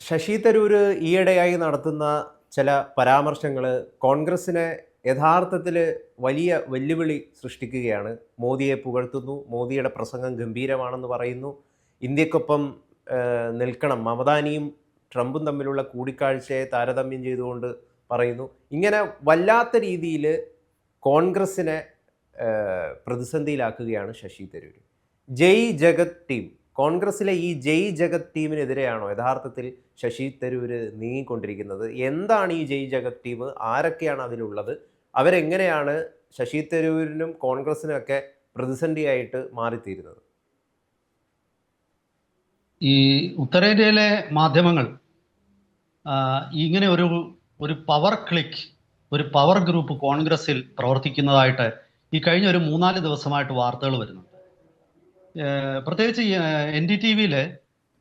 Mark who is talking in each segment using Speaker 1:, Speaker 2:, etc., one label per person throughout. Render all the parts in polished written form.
Speaker 1: ശശി തരൂർ ഈയിടെയായി നടത്തുന്ന ചില പരാമർശങ്ങൾ കോൺഗ്രസിനെ യഥാർത്ഥത്തിൽ വലിയ വെല്ലുവിളി സൃഷ്ടിക്കുകയാണ്. മോദിയെ പുകഴ്ത്തുന്നു, മോദിയുടെ പ്രസംഗം ഗംഭീരമാണെന്ന് പറയുന്നു, ഇന്ത്യക്കൊപ്പം നിൽക്കണം, മമതാനിയും ട്രംപും തമ്മിലുള്ള കൂടിക്കാഴ്ചയെ താരതമ്യം ചെയ്തുകൊണ്ട് പറയുന്നു. ഇങ്ങനെ വല്ലാത്ത രീതിയിൽ കോൺഗ്രസിനെ പ്രതിസന്ധിയിലാക്കുകയാണ് ശശി തരൂർ. ജയ് ജഗത് ടീം, കോൺഗ്രസിലെ ഈ ജയ് ജഗത് ടീമിനെതിരെയാണോ യഥാർത്ഥത്തിൽ ശശി തരൂർ നീങ്ങിക്കൊണ്ടിരിക്കുന്നത്? എന്താണ് ഈ ജയ് ജഗത് ടീം? ആരൊക്കെയാണ് അതിലുള്ളത്? അവരെങ്ങനെയാണ് ശശി തരൂരിനും കോൺഗ്രസിനും ഒക്കെ പ്രതിസന്ധിയായിട്ട് മാറിത്തീരുന്നത്?
Speaker 2: ഈ ഉത്തരേന്ത്യയിലെ മാധ്യമങ്ങൾ ഇങ്ങനെ ഒരു പവർ ക്ലിക്ക്, ഒരു പവർ ഗ്രൂപ്പ് കോൺഗ്രസിൽ പ്രവർത്തിക്കുന്നതായിട്ട് ഈ കഴിഞ്ഞ ഒരു 3-4 ദിവസമായിട്ട് വാർത്തകൾ വരുന്നുണ്ട്. പ്രത്യേകിച്ച് NDTV-യിൽ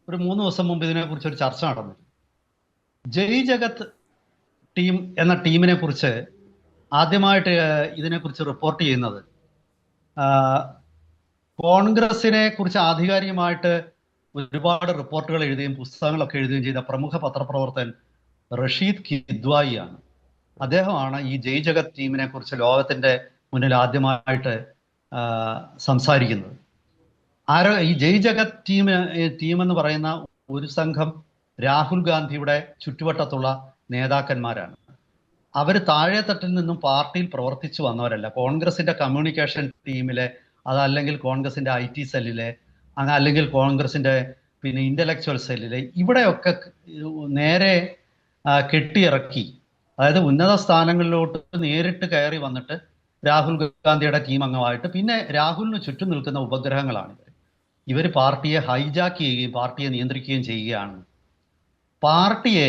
Speaker 2: ഒരു 3 ദിവസം മുമ്പ് ഇതിനെക്കുറിച്ച് ഒരു ചർച്ച നടന്നു. ജയ് ജഗത് ടീം എന്ന ടീമിനെ കുറിച്ച് ആദ്യമായിട്ട് ഇതിനെക്കുറിച്ച് റിപ്പോർട്ട് ചെയ്യുന്നത് കോൺഗ്രസിനെ കുറിച്ച് ആധികാരികമായിട്ട് ഒരുപാട് റിപ്പോർട്ടുകൾ എഴുതുകയും പുസ്തകങ്ങളൊക്കെ എഴുതുകയും ചെയ്ത പ്രമുഖ പത്രപ്രവർത്തകൻ റഷീദ് കിദ്വായിയാണ്. അദ്ദേഹമാണ് ഈ ജയ് ജഗത് ടീമിനെ കുറിച്ച് ലോകത്തിന്റെ മുന്നിൽ ആദ്യമായിട്ട് സംസാരിക്കുന്നത്. ഈ ജയ് ജഗത് ടീം എന്ന് പറയുന്ന ഒരു സംഘം രാഹുൽ ഗാന്ധിയുടെ ചുറ്റുവട്ടത്തുള്ള നേതാക്കന്മാരാണ്. അവർ താഴെത്തട്ടിൽ നിന്നും പാർട്ടിയിൽ പ്രവർത്തിച്ചു വന്നവരല്ല. കോൺഗ്രസിന്റെ കമ്മ്യൂണിക്കേഷൻ ടീമിലെ, അതല്ലെങ്കിൽ കോൺഗ്രസിന്റെ IT സെല്ലിലെ, അല്ലെങ്കിൽ കോൺഗ്രസിന്റെ ഇന്റലക്ച്വൽ സെല്ലിലെ, ഇവിടെയൊക്കെ നേരെ കെട്ടിയിറക്കി, അതായത് ഉന്നത സ്ഥാനങ്ങളിലോട്ട് നേരിട്ട് കയറി വന്നിട്ട് രാഹുൽ ഗാന്ധിയുടെ ടീം അംഗമായിട്ട് പിന്നെ രാഹുലിന് ചുറ്റും നിൽക്കുന്ന ഉപഗ്രഹങ്ങളാണ് ഇവർ പാർട്ടിയെ ഹൈജാക്ക് ചെയ്യുകയും പാർട്ടിയെ നിയന്ത്രിക്കുകയും ചെയ്യുകയാണ്. പാർട്ടിയെ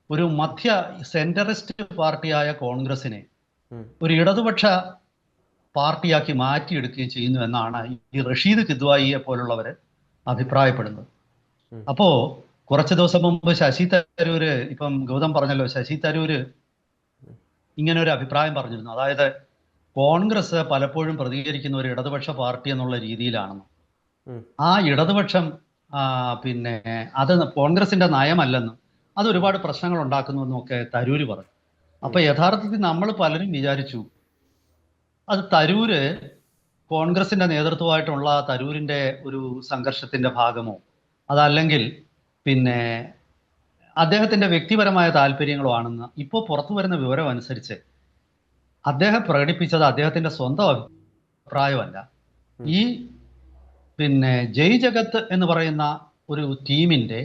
Speaker 2: ഒരു മധ്യ സെൻറ്ററിസ്റ്റ് പാർട്ടിയായ കോൺഗ്രസിനെ ഒരു ഇടതുപക്ഷ പാർട്ടിയാക്കി മാറ്റിയെടുക്കുകയും ചെയ്യുന്നു എന്നാണ് ഈ റഷീദ് കിദ്വായിയെ പോലുള്ളവർ അഭിപ്രായപ്പെടുന്നത്. അപ്പോ കുറച്ച് ദിവസം മുമ്പ് ശശി തരൂര്, ഇപ്പം ഗൗതം പറഞ്ഞല്ലോ, ശശി തരൂര് ഇങ്ങനെ ഒരു അഭിപ്രായം പറഞ്ഞിരുന്നു. അതായത് കോൺഗ്രസ് പലപ്പോഴും പ്രതികരിക്കുന്ന ഒരു ഇടതുപക്ഷ പാർട്ടി എന്നുള്ള രീതിയിലാണെന്ന്. ആ ഇടതുപക്ഷം അത് കോൺഗ്രസിന്റെ നയമല്ലെന്നും അത് ഒരുപാട് പ്രശ്നങ്ങൾ ഉണ്ടാക്കുന്നുവെന്നും ഒക്കെ തരൂര് പറഞ്ഞു. അപ്പൊ യഥാർത്ഥത്തിൽ നമ്മൾ പലരും വിചാരിച്ചു അത് തരൂര് കോൺഗ്രസിന്റെ നേതൃത്വമായിട്ടുള്ള തരൂരിന്റെ ഒരു സംഘർഷത്തിന്റെ ഭാഗമോ അതല്ലെങ്കിൽ അദ്ദേഹത്തിന്റെ വ്യക്തിപരമായ താല്പര്യങ്ങളോ ആണെന്ന്. ഇപ്പോൾ പുറത്തു വരുന്ന വിവരം അനുസരിച്ച് അദ്ദേഹം പ്രകടിപ്പിച്ചത് അദ്ദേഹത്തിന്റെ സ്വന്തം അഭിപ്രായമല്ല. ഈ ജയ് ജഗത് എന്ന് പറയുന്ന ഒരു ടീമിന്റെ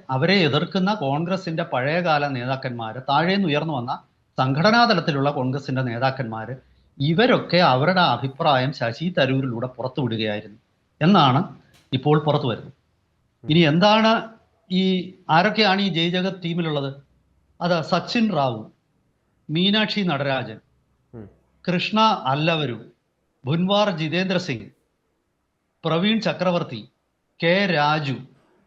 Speaker 2: അവരെ എതിർക്കുന്ന കോൺഗ്രസിന്റെ പഴയകാല നേതാക്കന്മാര്, താഴേന്ന് ഉയർന്നു വന്ന സംഘടനാ തലത്തിലുള്ള കോൺഗ്രസിന്റെ നേതാക്കന്മാര്, ഇവരൊക്കെ അവരുടെ അഭിപ്രായം ശശി തരൂരിലൂടെ പുറത്തുവിടുകയായിരുന്നു എന്നാണ് ഇപ്പോൾ പുറത്തു വരുന്നത്. ഇനി എന്താണ് ആരൊക്കെയാണ് ഈ ജയ് ജഗത് ടീമിലുള്ളത്? അത് സച്ചിൻ റാവു, മീനാക്ഷി നടരാജൻ, കൃഷ്ണ അല്ലവരു, ഭുൻവാർ ജിതേന്ദ്ര സിംഗ്, പ്രവീൺ ചക്രവർത്തി, കെ രാജു,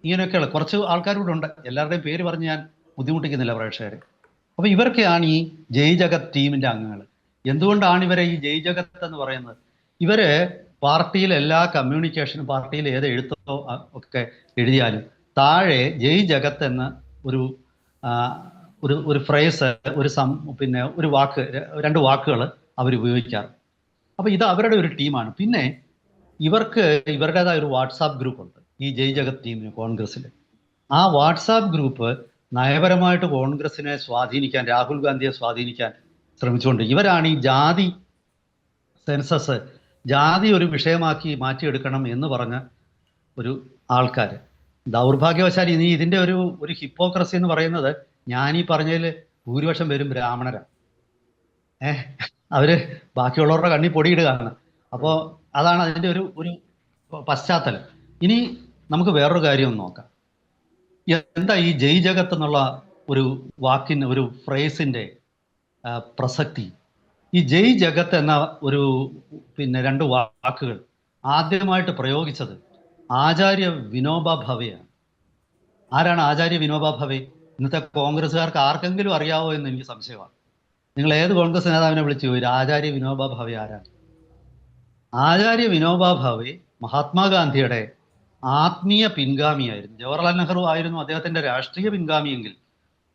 Speaker 2: ഇങ്ങനെയൊക്കെയുള്ള കുറച്ച് ആൾക്കാരൂടെ ഉണ്ട്. എല്ലാവരുടെയും പേര് പറഞ്ഞ് ഞാൻ ബുദ്ധിമുട്ടിക്കുന്നില്ല പ്രേക്ഷകരെ. അപ്പൊ ഇവരൊക്കെയാണ് ഈ ജയ് ജഗത് ടീമിന്റെ അംഗങ്ങൾ. എന്തുകൊണ്ടാണ് ഇവരെ ഈ ജയ് ജഗത് എന്ന് പറയുന്നത്? ഇവര് പാർട്ടിയിൽ എല്ലാ കമ്മ്യൂണിക്കേഷനും, പാർട്ടിയിൽ ഏത് എഴുത്തോ ഒക്കെ എഴുതിയാലും താഴെ ജയ് ജഗത്ത് എന്ന ഒരു ഫ്രേസ്, ഒരു വാക്ക്, 2 വാക്കുകൾ അവർ ഉപയോഗിക്കാറ്. അപ്പൊ ഇത് അവരുടെ ഒരു ടീമാണ്. പിന്നെ ഇവർക്ക് ഇവരുടേതായ ഒരു വാട്സാപ്പ് ഗ്രൂപ്പ് ഉണ്ട് ഈ ജയ് ജഗത് ടീമിന് കോൺഗ്രസ്സിൽ. ആ വാട്സാപ്പ് ഗ്രൂപ്പ് നയപരമായിട്ട് കോൺഗ്രസിനെ സ്വാധീനിക്കാൻ, രാഹുൽ ഗാന്ധിയെ സ്വാധീനിക്കാൻ ശ്രമിച്ചുകൊണ്ട് ഇവരാണ് ഈ ജാതി സെൻസസ്, ജാതി ഒരു വിഷയമാക്കി മാറ്റിയെടുക്കണം എന്ന് പറഞ്ഞ ഒരു ആൾക്കാർ. ദൗർഭാഗ്യവശാൽ ഇനി ഇതിന്റെ ഒരു ഹിപ്പോക്രസി എന്ന് പറയുന്നത്, ഞാനീ പറഞ്ഞതിൽ ഭൂരിപക്ഷം പേരും ബ്രാഹ്മണരാണ്. അവര് ബാക്കിയുള്ളവരുടെ കണ്ണി പൊടിയിടുകയാണ്. അപ്പോൾ അതാണ് അതിൻ്റെ ഒരു പശ്ചാത്തലം. ഇനി നമുക്ക് വേറൊരു കാര്യം ഒന്ന് നോക്കാം. എന്താ ഈ ജയ് ജഗത്ത് എന്നുള്ള ഒരു വാക്കിന്, ഒരു ഫ്രേസിന്റെ പ്രസക്തി? ഈ ജയ് ജഗത്ത് എന്ന ഒരു 2 വാക്കുകൾ ആദ്യമായിട്ട് പ്രയോഗിച്ചത് ആചാര്യ വിനോബ ഭവെയാണ്. ആരാണ് ആചാര്യ വിനോബ ഭവെ? ഇന്നത്തെ കോൺഗ്രസ്സുകാർക്ക് ആർക്കെങ്കിലും അറിയാവോ എന്ന് എനിക്ക് സംശയമാണ്. നിങ്ങൾ ഏത് കോൺഗ്രസ് നേതാവിനെ വിളിച്ചു ചോദിച്ചു ആചാര്യ വിനോബ ഭവെ ആരാണ്? ആചാര്യ വിനോബ ഭവെ മഹാത്മാഗാന്ധിയുടെ ആത്മീയ പിൻഗാമിയായിരുന്നു. ജവഹർലാൽ നെഹ്റു ആയിരുന്നു അദ്ദേഹത്തിന്റെ രാഷ്ട്രീയ പിൻഗാമിയെങ്കിൽ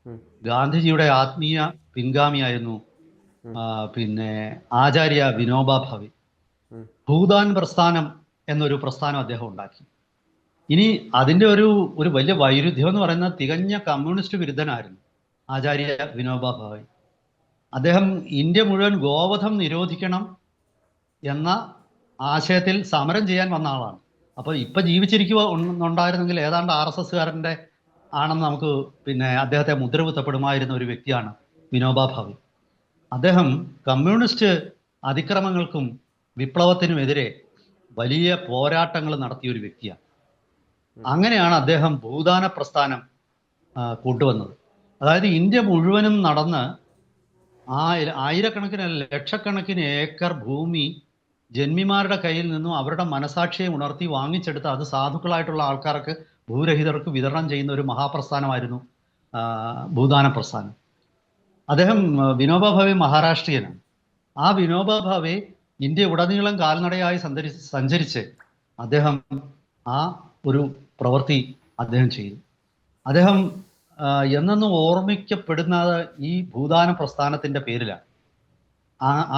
Speaker 1: ഉം.
Speaker 2: ഗാന്ധിജിയുടെ ആത്മീയ പിൻഗാമിയായിരുന്നു
Speaker 1: ഉം.
Speaker 2: പിന്നെ ആചാര്യ വിനോബ ഭാവെ.
Speaker 1: ഉം.
Speaker 2: ഭൂദാൻ പ്രസ്ഥാനം എന്നൊരു പ്രസ്ഥാനം അദ്ദേഹം ഉണ്ടാക്കി. ഇനി അതിന്റെ ഒരു വലിയ വൈരുദ്ധ്യം എന്ന് പറയുന്നത് തികഞ്ഞ കമ്മ്യൂണിസ്റ്റ് വിരുദ്ധനായിരുന്നു ആചാര്യ വിനോബ ഭാവെ. അദ്ദേഹം ഇന്ത്യ മുഴുവൻ ഗോവധം നിരോധിക്കണം എന്ന ആശയത്തിൽ സമരം ചെയ്യാൻ വന്ന ആളാണ്. അപ്പൊ ഇപ്പൊ ജീവിച്ചിരിക്കുക ഉണ്ടായിരുന്നെങ്കിൽ ഏതാണ്ട് RSSകാരന്റെ ആണെന്ന് നമുക്ക് പിന്നെ അദ്ദേഹത്തെ മുദ്രകുത്തപ്പെടുമായിരുന്ന ഒരു വ്യക്തിയാണ് വിനോബ ഭാവെ. അദ്ദേഹം കമ്മ്യൂണിസ്റ്റ് അതിക്രമങ്ങൾക്കും വിപ്ലവത്തിനുമെതിരെ വലിയ പോരാട്ടങ്ങൾ നടത്തിയ ഒരു വ്യക്തിയാണ്. അങ്ങനെയാണ് അദ്ദേഹം ഭൂദാന പ്രസ്ഥാനം കൊണ്ടുവന്നത്. അതായത് ഇന്ത്യ മുഴുവനും നടന്ന് ആയിരക്കണക്കിന് ലക്ഷക്കണക്കിന് ഏക്കർ ഭൂമി ജന്മിമാരുടെ കയ്യിൽ നിന്നും അവരുടെ മനസാക്ഷിയെ ഉണർത്തി വാങ്ങിച്ചെടുത്ത് അത് സാധുക്കളായിട്ടുള്ള ആൾക്കാർക്ക്, ഭൂരഹിതർക്ക് വിതരണം ചെയ്യുന്ന ഒരു മഹാപ്രസ്ഥാനമായിരുന്നു ഭൂദാന പ്രസ്ഥാനം. അദ്ദേഹം വിനോബ ഭാവെ മഹാരാഷ്ട്രീയനാണ്. ആ വിനോബ ഭാവെ ഇന്ത്യ ഉടനീളം കാൽനടയായി സഞ്ചരിച്ച് അദ്ദേഹം ആ ഒരു പ്രവൃത്തി അദ്ദേഹം ചെയ്തു. അദ്ദേഹം എന്നെന്നും ഓർമ്മിക്കപ്പെടുന്നത് ഈ ഭൂദാന പ്രസ്ഥാനത്തിന്റെ പേരിലാണ്.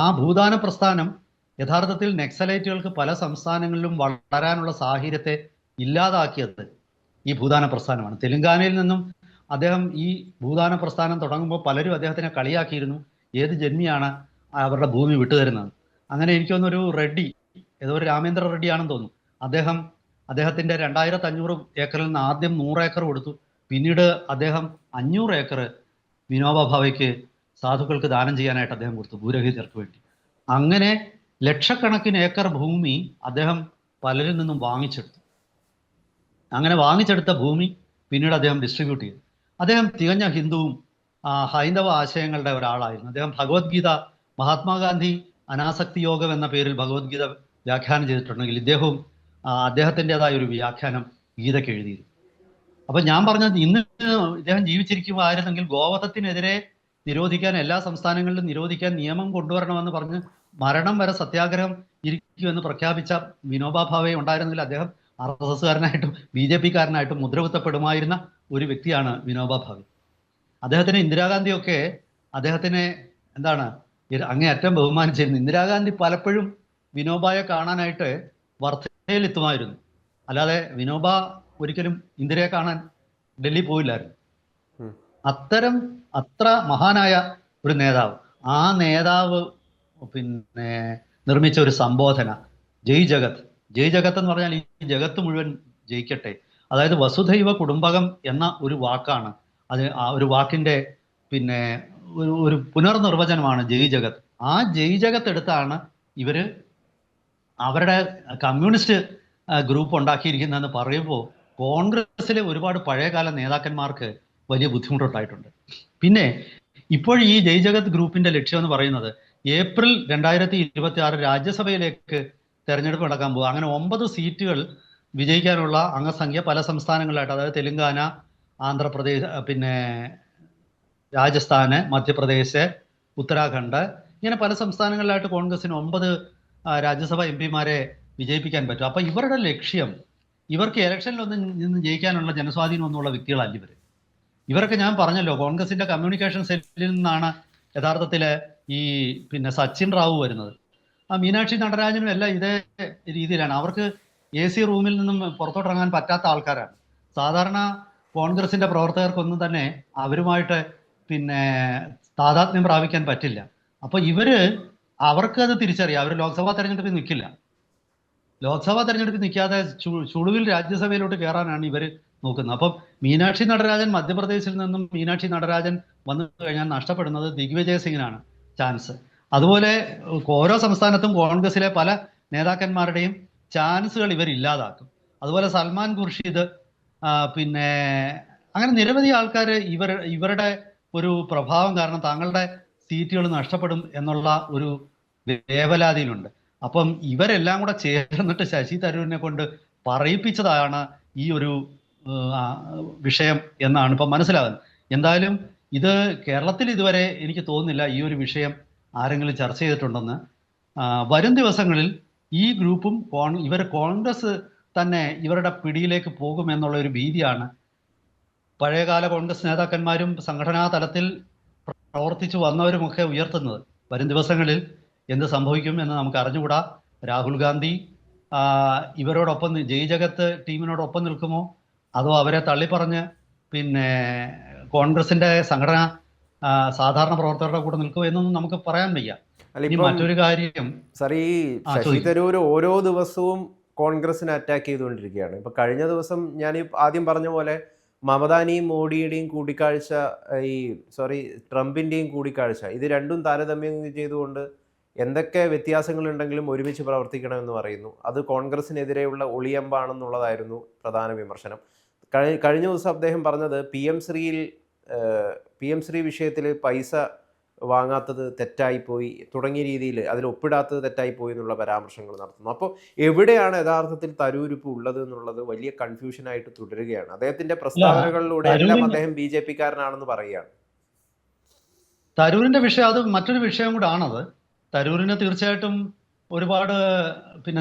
Speaker 2: ആ ഭൂദാന പ്രസ്ഥാനം യഥാർത്ഥത്തിൽ നക്സലൈറ്റുകൾക്ക് പല സംസ്ഥാനങ്ങളിലും വളരാനുള്ള സാഹചര്യത്തെ ഇല്ലാതാക്കിയത് ഈ ഭൂദാന പ്രസ്ഥാനമാണ്. തെലുങ്കാനയിൽ നിന്നും അദ്ദേഹം ഈ ഭൂദാന പ്രസ്ഥാനം തുടങ്ങുമ്പോൾ പലരും അദ്ദേഹത്തിനെ കളിയാക്കിയിരുന്നു, ഏത് ജന്മിയാണ് അവരുടെ ഭൂമി വിട്ടുതരുന്നത്. അങ്ങനെ എനിക്ക് തോന്നുന്നു ഒരു റെഡ്ഡി, ഏതോ ഒരു രാമേന്ദ്ര റെഡ്ഡിയാണെന്ന് തോന്നുന്നു, അദ്ദേഹത്തിന്റെ 2500 ഏക്കറിൽ നിന്ന് ആദ്യം 100 ഏക്കർ കൊടുത്തു. പിന്നീട് അദ്ദേഹം 500 ഏക്കർ വിനോബ ഭാവെക്ക് സാധുക്കൾക്ക് ദാനം ചെയ്യാനായിട്ട് അദ്ദേഹം കൊടുത്തു, ഭൂരഹിതർക്ക് വേണ്ടി. അങ്ങനെ ലക്ഷക്കണക്കിന് ഏക്കർ ഭൂമി അദ്ദേഹം പലരിൽ നിന്നും വാങ്ങിച്ചെടുത്തു. അങ്ങനെ വാങ്ങിച്ചെടുത്ത ഭൂമി പിന്നീട് അദ്ദേഹം ഡിസ്ട്രിബ്യൂട്ട് ചെയ്തു. അദ്ദേഹം തികഞ്ഞ ഹിന്ദുവും ഹൈന്ദവ ആശയങ്ങളുടെ ഒരാളായിരുന്നു. അദ്ദേഹം ഭഗവത്ഗീത, മഹാത്മാഗാന്ധി അനാസക്തി യോഗം എന്ന പേരിൽ ഭഗവത്ഗീത വ്യാഖ്യാനം ചെയ്തിട്ടുണ്ടെങ്കിൽ ഇദ്ദേഹവും അദ്ദേഹത്തിൻ്റെതായ ഒരു വ്യാഖ്യാനം ഗീതയ്ക്ക് എഴുതിയിരുന്നു. അപ്പൊ ഞാൻ പറഞ്ഞത്, ഇന്ന് ഇദ്ദേഹം ജീവിച്ചിരിക്കുമായിരുന്നെങ്കിൽ ഗോവധത്തിനെതിരെ നിരോധിക്കാൻ, എല്ലാ സംസ്ഥാനങ്ങളിലും നിരോധിക്കാൻ നിയമം കൊണ്ടുവരണമെന്ന് പറഞ്ഞ് മരണം വരെ സത്യാഗ്രഹം ഇരിക്കുമെന്ന് പ്രഖ്യാപിച്ച വിനോബ ഭാവെ ഉണ്ടായിരുന്നെങ്കിൽ അദ്ദേഹം RSSകാരനായിട്ടും BJPക്കാരനായിട്ടും മുദ്രകുത്തപ്പെടുമായിരുന്ന ഒരു വ്യക്തിയാണ് വിനോബ ഭാവെ. അദ്ദേഹത്തിന് ഇന്ദിരാഗാന്ധിയൊക്കെ അദ്ദേഹത്തിനെ അങ്ങേയറ്റം ബഹുമാനിച്ചിരുന്നു. ഇന്ദിരാഗാന്ധി പലപ്പോഴും വിനോബയെ കാണാനായിട്ട് വർദ്ധയിലെത്തുമായിരുന്നു. അല്ലാതെ വിനോബ ഒരിക്കലും ഇന്ദിരയെ കാണാൻ ഡൽഹി പോയില്ലായിരുന്നു. അത്ര മഹാനായ ഒരു നേതാവ്. ആ നേതാവ് പിന്നെ നിർമ്മിച്ച ഒരു സംബോധന ജയ് ജഗത്. ജയ് ജഗത്ത് എന്ന് പറഞ്ഞാൽ ഈ ജഗത്ത് മുഴുവൻ ജയിക്കട്ടെ. അതായത് വസുധൈവ കുടുംബകം എന്ന ഒരു വാക്കാണ് അത്. ആ ഒരു വാക്കിന്റെ പിന്നെ ഒരു പുനർനിർവചനമാണ് ജയ് ജഗത്. ആ ജയ് ജഗത്ത് എടുത്താണ് ഇവര് അവരുടെ കമ്മ്യൂണിസ്റ്റ് ഗ്രൂപ്പ് ഉണ്ടാക്കിയിരിക്കുന്നതെന്ന് പറയുമ്പോൾ കോൺഗ്രസിലെ ഒരുപാട് പഴയകാല നേതാക്കന്മാർക്ക് വലിയ ബുദ്ധിമുട്ടുണ്ടായിട്ടുണ്ട്. പിന്നെ ഇപ്പോൾ ഈ ജയ് ജഗത് ഗ്രൂപ്പിന്റെ ലക്ഷ്യം എന്ന് പറയുന്നത് ഏപ്രിൽ 2026 രാജ്യസഭയിലേക്ക് തെരഞ്ഞെടുപ്പ് നടക്കാൻ പോകുക. അങ്ങനെ 9 സീറ്റുകൾ വിജയിക്കാനുള്ള അംഗസംഖ്യ പല സംസ്ഥാനങ്ങളിലായിട്ട്, അതായത് തെലുങ്കാന, ആന്ധ്രാപ്രദേശ്, പിന്നെ രാജസ്ഥാന്, മധ്യപ്രദേശ്, ഉത്തരാഖണ്ഡ്, ഇങ്ങനെ പല സംസ്ഥാനങ്ങളിലായിട്ട് കോൺഗ്രസിന് 9 രാജ്യസഭ MP മാരെ വിജയിപ്പിക്കാൻ പറ്റും. അപ്പൊ ഇവരുടെ ലക്ഷ്യം, ഇവർക്ക് ഇലക്ഷനിലൊന്നും നിന്ന് ജയിക്കാനുള്ള ജനസ്വാധീനമൊന്നുമുള്ള വ്യക്തികളല്ല ഇവരൊക്കെ. ഞാൻ പറഞ്ഞല്ലോ, കോൺഗ്രസിന്റെ കമ്മ്യൂണിക്കേഷൻ സെല്ലിൽ നിന്നാണ് യഥാർത്ഥത്തില് ഈ പിന്നെ സച്ചിൻ റാവു വരുന്നത്. മീനാക്ഷി നടരാജനും എല്ലാം ഇതേ രീതിയിലാണ്. അവർക്ക് AC റൂമിൽ നിന്നും പുറത്തോട്ടിറങ്ങാൻ പറ്റാത്ത ആൾക്കാരാണ്. സാധാരണ കോൺഗ്രസിന്റെ പ്രവർത്തകർക്കൊന്നും തന്നെ അവരുമായിട്ട് പിന്നെ താദാത്മ്യം പ്രാപിക്കാൻ പറ്റില്ല. അപ്പൊ അവർക്ക് അത് തിരിച്ചറിയാം. അവർ ലോക്സഭാ തെരഞ്ഞെടുപ്പിൽ നിൽക്കില്ല. ലോക്സഭാ തെരഞ്ഞെടുപ്പിൽ നിൽക്കാതെ ചുളുവിൽ രാജ്യസഭയിലോട്ട് കയറാനാണ് ഇവർ നോക്കുന്നത്. അപ്പം മീനാക്ഷി നടരാജൻ, മധ്യപ്രദേശിൽ നിന്നും മീനാക്ഷി നടരാജൻ വന്നു കഴിഞ്ഞാൽ നഷ്ടപ്പെടുന്നത് ദിഗ്വിജയ് സിംഗിനാണ് ചാൻസ്. അതുപോലെ ഓരോ സംസ്ഥാനത്തും കോൺഗ്രസിലെ പല നേതാക്കന്മാരുടെയും ചാൻസുകൾ ഇവർ ഇല്ലാതാക്കും. അതുപോലെ സൽമാൻ ഖുർഷിദ്, പിന്നെ അങ്ങനെ നിരവധി ആൾക്കാർ ഇവരുടെ ഒരു പ്രഭാവം കാരണം തങ്ങളുടെ സീറ്റുകൾ നഷ്ടപ്പെടും എന്നുള്ള ഒരു വേവലാതിയിലുണ്ട്. അപ്പം ഇവരെല്ലാം കൂടെ ചേർന്നിട്ട് ശശി തരൂരിനെ കൊണ്ട് പറയിപ്പിച്ചതാണ് ഈ ഒരു വിഷയം എന്നാണ് ഇപ്പം മനസ്സിലാകുന്നത്. എന്തായാലും ഇത് കേരളത്തിൽ ഇതുവരെ എനിക്ക് തോന്നുന്നില്ല ഈ ഒരു വിഷയം ആരെങ്കിലും ചർച്ച ചെയ്തിട്ടുണ്ടെന്ന്. വരും ദിവസങ്ങളിൽ ഈ ഗ്രൂപ്പും കോൺഗ്രസ് തന്നെ ഇവരുടെ പിടിയിലേക്ക് പോകുമെന്നുള്ള ഒരു ഭീതിയാണ് പഴയകാല കോൺഗ്രസ് നേതാക്കന്മാരും സംഘടനാ തലത്തിൽ പ്രവർത്തിച്ചു വന്നവരുമൊക്കെ ഉയർത്തുന്നത്. വരും ദിവസങ്ങളിൽ എന്ത് സംഭവിക്കും എന്ന് നമുക്ക് അറിഞ്ഞുകൂടാ. രാഹുൽ ഗാന്ധി ഇവരോടൊപ്പം ജയ് ജഗത്ത് ടീമിനോടൊപ്പം നിൽക്കുമോ, അതോ അവരെ തള്ളിപ്പറഞ്ഞ് പിന്നെ കോൺഗ്രസിന്റെ സംഘടന സാധാരണ പ്രവർത്തകരുടെ കൂടെ നിൽക്കുമോ എന്നൊന്നും നമുക്ക് പറയാൻ വയ്യ. ഇനി മറ്റൊരു കാര്യം
Speaker 1: സാർ, ഈ ശശി തരൂർ ഓരോ ദിവസവും കോൺഗ്രസിനെ അറ്റാക്ക് ചെയ്തുകൊണ്ടിരിക്കുകയാണ്. ഇപ്പൊ കഴിഞ്ഞ ദിവസം ഞാൻ ആദ്യം പറഞ്ഞ പോലെ മമതാനെയും മോഡിയുടെയും കൂടിക്കാഴ്ച, ട്രംപിന്റെയും കൂടിക്കാഴ്ച, ഇത് രണ്ടും താരതമ്യം ചെയ്തുകൊണ്ട് എന്തൊക്കെ വ്യത്യാസങ്ങളുണ്ടെങ്കിലും ഒരുമിച്ച് പ്രവർത്തിക്കണമെന്ന് പറയുന്നു. അത് കോൺഗ്രസിനെതിരെയുള്ള ഒളിയമ്പാണെന്നുള്ളതായിരുന്നു പ്രധാന വിമർശനം. കഴിഞ്ഞ ദിവസം അദ്ദേഹം പറഞ്ഞത് പി എം ശ്രീ വിഷയത്തിൽ പൈസ വാങ്ങാത്തത് തെറ്റായിപ്പോയി തുടങ്ങിയ രീതിയിൽ അതിൽ ഒപ്പിടാത്തത് തെറ്റായിപ്പോയി എന്നുള്ള പരാമർശങ്ങൾ നടത്തുന്നു. അപ്പോൾ എവിടെയാണ് യഥാർത്ഥത്തിൽ തരൂർ ഇപ്പോൾ ഉള്ളത് എന്നുള്ളത് വലിയ കൺഫ്യൂഷനായിട്ട് തുടരുകയാണ്. അദ്ദേഹത്തിന്റെ പ്രസ്താവനകളിലൂടെ എല്ലാം അദ്ദേഹം BJP കാരനാണെന്ന് പറയുകയാണ്.
Speaker 2: തരൂരിന്റെ വിഷയം അത് മറ്റൊരു വിഷയം കൂടെ ആണത്. തരൂരിന് തീർച്ചയായിട്ടും ഒരുപാട്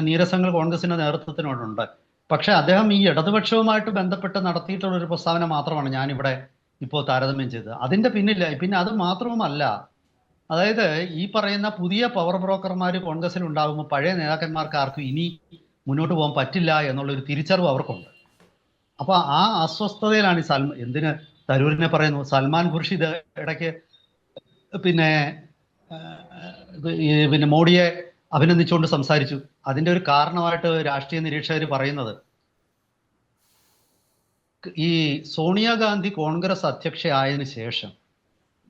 Speaker 2: നീരസങ്ങൾ കോൺഗ്രസിന്റെ നേതൃത്വത്തിനോടുണ്ട്. പക്ഷെ അദ്ദേഹം ഈ ഇടതുപക്ഷവുമായിട്ട് ബന്ധപ്പെട്ട് നടത്തിയിട്ടുള്ള ഒരു പ്രസ്താവന മാത്രമാണ് ഞാനിവിടെ ഇപ്പോൾ താരതമ്യം ചെയ്തത്. അതിന്റെ പിന്നെ അത് മാത്രവുമല്ല, അതായത് ഈ പറയുന്ന പുതിയ പവർ ബ്രോക്കർമാർ കോൺഗ്രസിൽ ഉണ്ടാകുമ്പോൾ പഴയ നേതാക്കന്മാർക്ക് ആർക്കും ഇനി മുന്നോട്ട് പോകാൻ പറ്റില്ല എന്നുള്ളൊരു തിരിച്ചറിവ് അവർക്കുണ്ട്. അപ്പൊ ആ അസ്വസ്ഥതയിലാണ് എന്തിന് തരൂരിനെ പറയുന്നു. സൽമാൻ ഖുർഷിദ് ഇടയ്ക്ക് പിന്നെ മോഡിയെ അഭിനന്ദിച്ചുകൊണ്ട് സംസാരിച്ചു. അതിന്റെ ഒരു കാരണമായിട്ട് രാഷ്ട്രീയ നിരീക്ഷകർ പറയുന്നത്, ഈ സോണിയാഗാന്ധി കോൺഗ്രസ് അധ്യക്ഷയായതിനു ശേഷം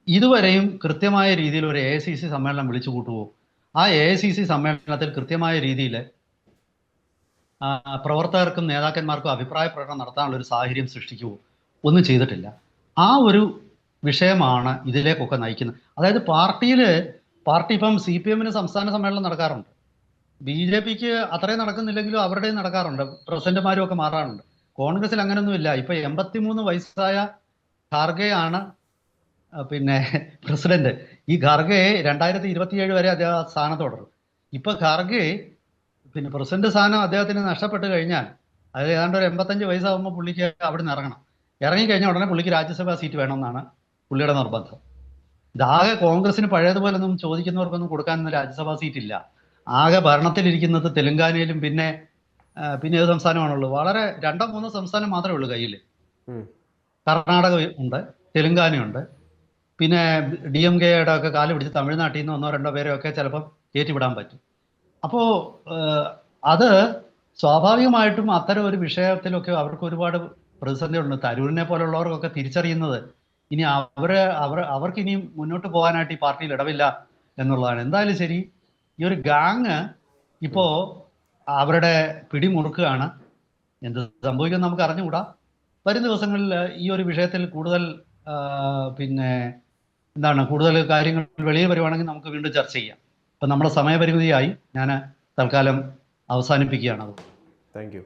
Speaker 2: ഇതുവരെയും കൃത്യമായ രീതിയിൽ ഒരു AICC സമ്മേളനം വിളിച്ചു കൂട്ടുവോ, ആ AICC സമ്മേളനത്തിൽ കൃത്യമായ രീതിയിൽ പ്രവർത്തകർക്കും നേതാക്കന്മാർക്കും അഭിപ്രായ പ്രകടനം നടത്താനുള്ള ഒരു സാഹചര്യം സൃഷ്ടിക്കുവോ, ഒന്നും ചെയ്തിട്ടില്ല. ആ ഒരു വിഷയമാണ് ഇതിലേക്കൊക്കെ നയിക്കുന്നത്. അതായത് പാർട്ടി ഇപ്പം CPM-ന് സംസ്ഥാന സമ്മേളനം നടക്കാറുണ്ട്, BJP-ക്ക് അത്രയും നടക്കുന്നില്ലെങ്കിലും അവരുടെയും നടക്കാറുണ്ട്, പ്രസിഡന്റുമാരും ഒക്കെ മാറാറുണ്ട്. കോൺഗ്രസിൽ അങ്ങനെയൊന്നുമില്ല. ഇപ്പൊ 83 വയസ്സായ ഖാർഗെയാണ് പ്രസിഡന്റ്. ഈ ഖാർഗെ 2027 വരെ അദ്ദേഹം സ്ഥാനത്ത് തുടരും. ഇപ്പൊ ഖാർഗെ പ്രസിഡന്റ് സ്ഥാനം അദ്ദേഹത്തിന് നഷ്ടപ്പെട്ട് കഴിഞ്ഞാൽ അത് ഏതാണ്ട് ഒരു 85 വയസ്സാകുമ്പോൾ പുള്ളിക്ക് അവിടെ നിന്ന് ഇറങ്ങിക്കഴിഞ്ഞാൽ ഉടനെ പുള്ളിക്ക് രാജ്യസഭാ സീറ്റ് വേണമെന്നാണ് പുള്ളിയുടെ നിർബന്ധം. ഇതാകെ കോൺഗ്രസിന് പഴയതുപോലൊന്നും ചോദിക്കുന്നവർക്കൊന്നും കൊടുക്കാനൊന്നും രാജ്യസഭാ സീറ്റ് ഇല്ല. ആകെ ഭരണത്തിലിരിക്കുന്നത് തെലങ്കാനയിലും പിന്നെ ഏത് സംസ്ഥാനമാണുള്ളൂ, വളരെ 2-3 സംസ്ഥാനം മാത്രമേ ഉള്ളൂ കയ്യിൽ. കർണാടക ഉണ്ട്, തെലുങ്കാനയുണ്ട്, പിന്നെ DMK-യുടെ ഒക്കെ കാല് പിടിച്ച് തമിഴ്നാട്ടിൽ നിന്ന് 1-2 പേരെയൊക്കെ ചിലപ്പം കയറ്റിവിടാൻ പറ്റും. അപ്പോൾ അത് സ്വാഭാവികമായിട്ടും അത്തരം ഒരു വിഷയത്തിലൊക്കെ അവർക്ക് ഒരുപാട് പ്രതിസന്ധിയുണ്ട്. തരൂരിനെ പോലുള്ളവർക്കൊക്കെ തിരിച്ചറിയുന്നത് ഇനി അവർക്ക് ഇനിയും മുന്നോട്ട് പോകാനായിട്ട് ഈ പാർട്ടിയിൽ ഇടവില്ല എന്നുള്ളതാണ്. എന്തായാലും ശരി, ഈ ഒരു ഗാങ് ഇപ്പോ അവരുടെ പിടിമുറുക്കുകയാണ്. എന്ത് സംഭവിക്കും നമുക്ക് അറിഞ്ഞുകൂടാ. വരും ദിവസങ്ങളിൽ ഈ ഒരു വിഷയത്തിൽ കൂടുതൽ കൂടുതൽ കാര്യങ്ങൾ വെളിയിൽ വരുവാണെങ്കിൽ നമുക്ക് വീണ്ടും ചർച്ച ചെയ്യാം. ഇപ്പം നമ്മുടെ സമയപരിമിതിയായി ഞാൻ തൽക്കാലം അവസാനിപ്പിക്കുകയാണ്.
Speaker 1: Thank you.